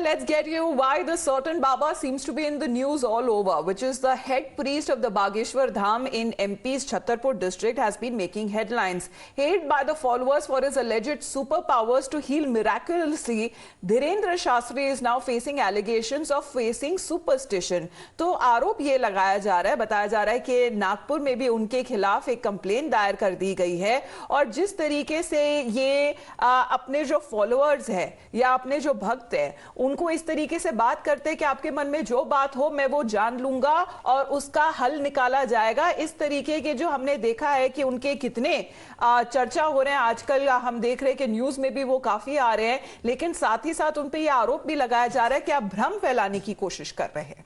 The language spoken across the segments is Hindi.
let's get you why the certain Baba seems to be in the news all over, which is the head priest of the Bageshwar Dham in MP's Chhatarpur district has been making headlines. Hailed by the followers for his alleged superpowers to heal miraculously, Dhirendra Shastri is now facing allegations of facing superstition. तो आरोप ये लगाया जा रहा है, बताया जा रहा है कि नागपुर में भी उनके खिलाफ एक कंप्लेंट दायर कर दी गई है और जिस तरीके से ये अपने जो फॉलोअर्स है या अपने जो भक्त है उनको इस तरीके से बात करते हैं कि आपके मन में जो बात हो मैं वो जान लूंगा और उसका हल निकाला जाएगा। इस तरीके के जो हमने देखा है कि उनके कितने चर्चा हो रहे हैं आजकल, हम देख रहे हैं कि न्यूज में भी वो काफी आ रहे हैं, लेकिन साथ ही साथ उन पे ये आरोप भी लगाया जा रहा है कि आप भ्रम फैलाने की कोशिश कर रहे हैं।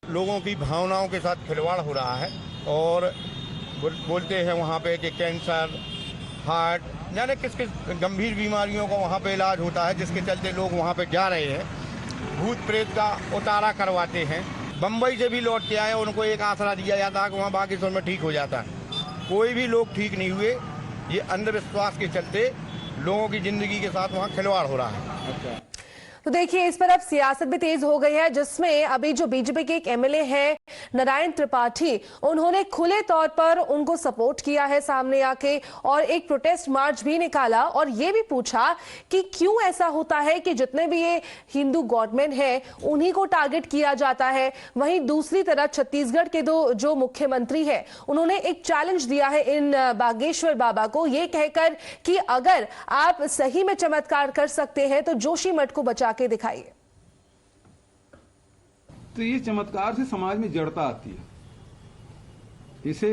लोगों की भावनाओं के साथ खिलवाड़ हो रहा है और बोलते हैं वहाँ पे कि कैंसर, हार्ट, यानी किस किस गंभीर बीमारियों का वहाँ पे इलाज होता है, जिसके चलते लोग वहाँ पे जा रहे हैं। भूत प्रेत का उतारा करवाते हैं। बम्बई से भी लौट के आए, उनको एक आसरा दिया जाता है कि वहाँ बागेश्वर में ठीक हो जाता है। कोई भी लोग ठीक नहीं हुए। ये अंधविश्वास के चलते लोगों की जिंदगी के साथ वहाँ खिलवाड़ हो रहा है। तो देखिए इस पर अब सियासत भी तेज हो गई है, जिसमें अभी जो बीजेपी के एक एमएलए हैं नारायण त्रिपाठी, उन्होंने खुले तौर पर उनको सपोर्ट किया है सामने आके और एक प्रोटेस्ट मार्च भी निकाला और ये भी पूछा कि क्यों ऐसा होता है कि जितने भी ये हिंदू गॉडमैन है उन्हीं को टारगेट किया जाता है। वहीं दूसरी तरफ छत्तीसगढ़ के जो मुख्यमंत्री है उन्होंने एक चैलेंज दिया है इन बागेश्वर बाबा को, ये कहकर कि अगर आप सही में चमत्कार कर सकते हैं तो जोशीमठ को बचा के दिखाइए। तो ये चमत्कार से समाज में जड़ता आती है, इसे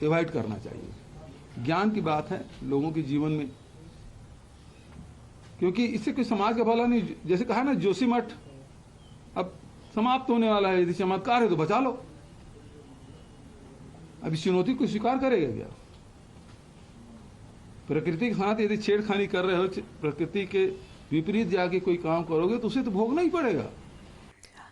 एवॉइड करना चाहिए। ज्ञान की बात है लोगों के जीवन में, क्योंकि इससे कोई समाज का भला नहीं। जैसे कहा ना जोशीमठ अब समाप्त होने वाला है, यदि चमत्कार है तो बचा लो। अब इस चुनौती को स्वीकार करेगा क्या? प्रकृति के साथ यदि छेड़खानी कर रहे हो, प्रकृति के विपरीत जाके कोई काम करोगे तो उसे तो भोगना ही पड़ेगा।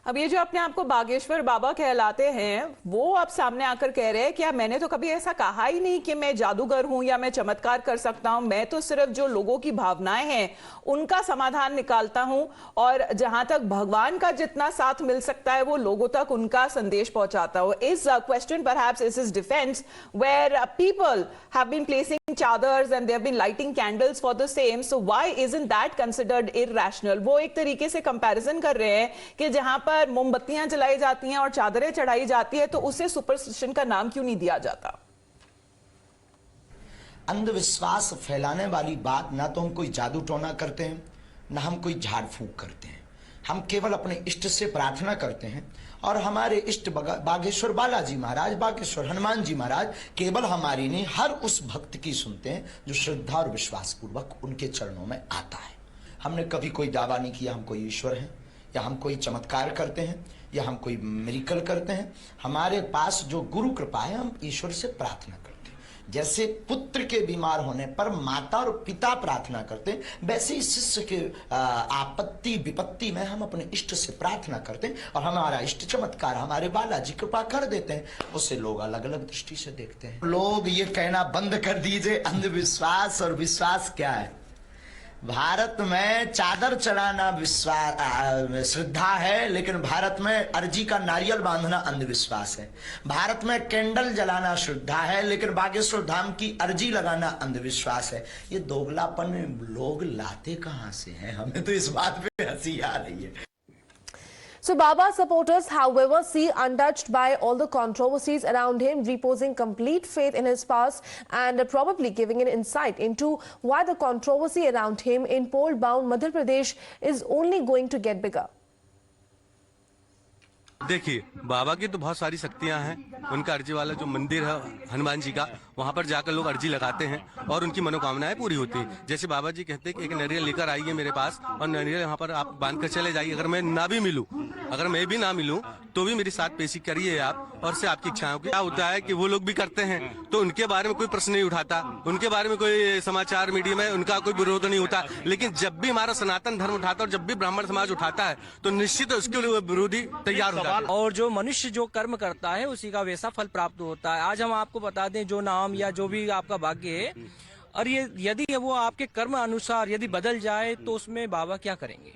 अब ये जो अपने आप को बागेश्वर बाबा कहलाते हैं वो अब सामने आकर कह रहे हैं कि मैंने तो कभी ऐसा कहा ही नहीं कि मैं जादूगर हूं या मैं चमत्कार कर सकता हूं, मैं तो सिर्फ जो लोगों की भावनाएं हैं उनका समाधान निकालता हूं और जहां तक भगवान का जितना साथ मिल सकता है वो लोगों तक उनका संदेश पहुंचाता हूं। इस question perhaps is his defence where people have been placing chadars and they have been lighting candles for the same, so why isn't that considered irrational. वो एक तरीके से कंपैरिजन कर रहे हैं कि जहां पर मोमबत्तियां जलाई जाती हैं और चादरें चढ़ाई जाती है तो उसे सुपरस्टिशन का नाम क्यों नहीं दिया जाता? अंधविश्वास फैलाने वाली बात ना तो हम कोई जादू टोना करते हैं, ना हम कोई झाड़ फूंक करते हैं। हम केवल अपने इष्ट से प्रार्थना करते हैं और हमारे इष्ट बागेश्वर बालाजी महाराज, बागेश्वर हनुमान जी महाराज केवल हमारी नहीं हर उस भक्त की सुनते हैं जो श्रद्धा और विश्वास पूर्वक उनके चरणों में आता है। हमने कभी कोई दावा नहीं किया हम कोई ईश्वर हैं या हम कोई चमत्कार करते हैं या हम कोई मिरेकल करते हैं। हमारे पास जो गुरु कृपा है हम ईश्वर से प्रार्थना करते हैं। जैसे पुत्र के बीमार होने पर माता और पिता प्रार्थना करते हैं, वैसे ही शिष्य के आपत्ति विपत्ति में हम अपने इष्ट से प्रार्थना करते हैं और हमारा इष्ट चमत्कार हमारे बालाजी कृपा कर देते हैं। उससे लोग अलग अलग दृष्टि से देखते हैं। लोग ये कहना बंद कर दीजिए अंधविश्वास और विश्वास क्या है। भारत में चादर चढ़ाना विश्वास श्रद्धा है, लेकिन भारत में अर्जी का नारियल बांधना अंधविश्वास है। भारत में कैंडल जलाना श्रद्धा है, लेकिन बागेश्वर धाम की अर्जी लगाना अंधविश्वास है। ये दोगलापन लोग लाते कहां से हैं? हमें तो इस बात पे हंसी आ रही है। So Baba supporters, however, see untouched by all the controversies around him, reposing complete faith in his past and probably giving an insight into why the controversy around him in poll-bound Madhya Pradesh is only going to get bigger. देखिए बाबा की तो बहुत सारी शक्तियां हैं। उनका अर्जी वाला जो मंदिर है हनुमान जी का, वहां पर जाकर लोग अर्जी लगाते हैं और उनकी मनोकामनाएं पूरी होती हैं। जैसे बाबा जी कहते हैं कि एक नारियल लेकर आइए मेरे पास और नारियल यहाँ पर आप बांध कर चले जाइए। अगर मैं ना भी मिलूं, अगर मैं भी ना मिलूं तो भी मेरी साथ पेशी करिए आप और से आपकी इच्छाओं की। क्या होता है कि वो लोग भी करते हैं तो उनके बारे में कोई प्रश्न नहीं उठाता, उनके बारे में कोई समाचार मीडिया में उनका कोई विरोध नहीं होता। लेकिन जब भी हमारा सनातन धर्म उठाता है और जब भी ब्राह्मण समाज उठाता है तो निश्चित उसके लिए विरोधी तैयार होता है। और जो मनुष्य जो कर्म करता है उसी का वैसा फल प्राप्त होता है। आज हम आपको बता दें जो नाम या जो भी आपका भाग्य है और ये यदि वो आपके कर्म अनुसार यदि बदल जाए तो उसमें बाबा क्या करेंगे?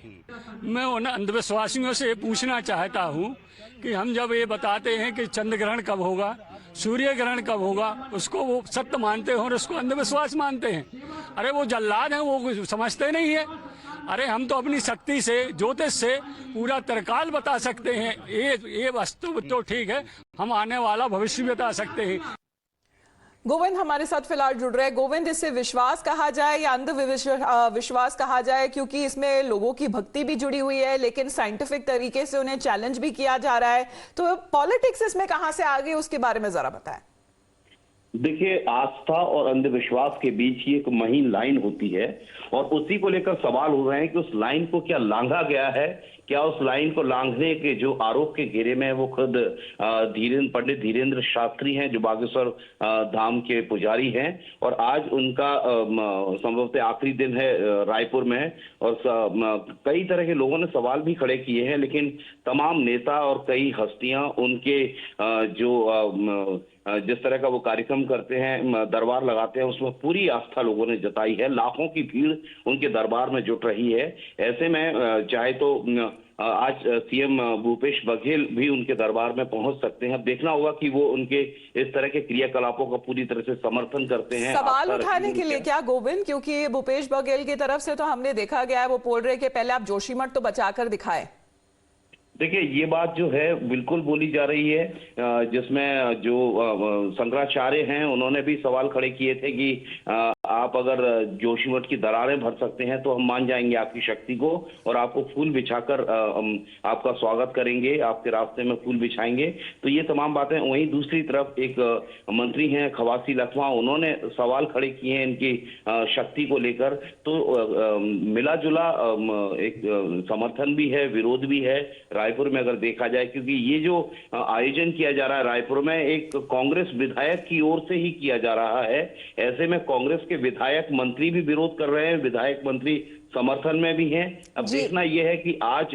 मैं उन अंधविश्वासियों से पूछना चाहता हूँ कि हम जब ये बताते हैं कि चंद्र ग्रहण कब होगा, सूर्य ग्रहण कब होगा, उसको वो सत्य मानते हैं और उसको अंधविश्वास मानते हैं। अरे वो जल्लाद हैं, वो कुछ समझते नहीं है। अरे हम तो अपनी शक्ति से, ज्योतिष से पूरा तरकाल बता सकते हैं। ये वस्तु तो ठीक है, हम आने वाला भविष्य भी बता सकते हैं। गोविंद हमारे साथ फिलहाल जुड़ रहे हैं। गोविंद, इससे विश्वास कहा जाए या अंधविश्वास कहा जाए, क्योंकि इसमें लोगों की भक्ति भी जुड़ी हुई है लेकिन साइंटिफिक तरीके से उन्हें चैलेंज भी किया जा रहा है, तो पॉलिटिक्स इसमें कहां से आ गई, उसके बारे में जरा बताएं। देखिए, आस्था और अंधविश्वास के बीच ये एक महीन लाइन होती है और उसी को लेकर सवाल हो रहे हैं कि उस लाइन को क्या लांघा गया है। क्या उस लाइन को लांघने के जो आरोप के घेरे में है वो खुद पंडित धीरेन्द्र शास्त्री हैं, जो बागेश्वर धाम के पुजारी हैं, और आज उनका संभवतः आखिरी दिन है रायपुर में। और कई तरह के लोगों ने सवाल भी खड़े किए हैं, लेकिन तमाम नेता और कई हस्तियां उनके जिस तरह का वो कार्यक्रम करते हैं, दरबार लगाते हैं, उसमें पूरी आस्था लोगों ने जताई है। लाखों की भीड़ उनके दरबार में जुट रही है। ऐसे में चाहे तो आज सीएम भूपेश बघेल भी उनके दरबार में पहुंच सकते हैं। अब देखना होगा कि वो उनके इस तरह के क्रियाकलापों का पूरी तरह से समर्थन करते हैं। सवाल उठाने के लिए क्या गोविंद, क्योंकि भूपेश बघेल की तरफ से तो हमने देखा गया है, वो बोल रहे कि पहले आप जोशीमठ तो बचाकर दिखाए। देखिए, ये बात जो है बिल्कुल बोली जा रही है, जिसमें जो शंकराचार्य हैं उन्होंने भी सवाल खड़े किए थे कि आप अगर जोशीमठ की दरारें भर सकते हैं तो हम मान जाएंगे आपकी शक्ति को और आपको फूल बिछाकर आपका स्वागत करेंगे, आपके रास्ते में फूल बिछाएंगे। तो ये तमाम बातें। वहीं दूसरी तरफ एक मंत्री हैं खवासी लखमा, उन्होंने सवाल खड़े किए हैं इनकी शक्ति को लेकर। तो मिला जुला एक समर्थन भी है, विरोध भी है रायपुर में अगर देखा जाए, क्योंकि ये जो आयोजन किया जा रहा है रायपुर में एक कांग्रेस विधायक की ओर से ही किया जा रहा है। ऐसे में कांग्रेस के विधायक मंत्री भी विरोध कर रहे हैं, विधायक मंत्री समर्थन में भी हैं। अब देखना यह है कि आज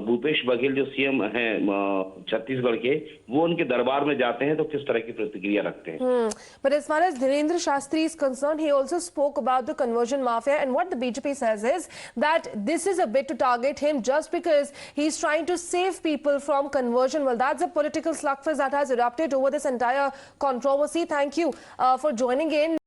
भूपेश बघेल जो सीएम हैं छत्तीसगढ़ के, वो उनके दरबार में जाते हैं तो किस तरह की प्रतिक्रिया रखते हैं। But as far as Dhirendra Shastri is concerned, he also spoke about the conversion mafia, and what the BJP says is that this is a bit to target him just because he's trying to save people from conversion. Well, that's a political slugfest that has erupted over this entire controversy. Thank you for joining in.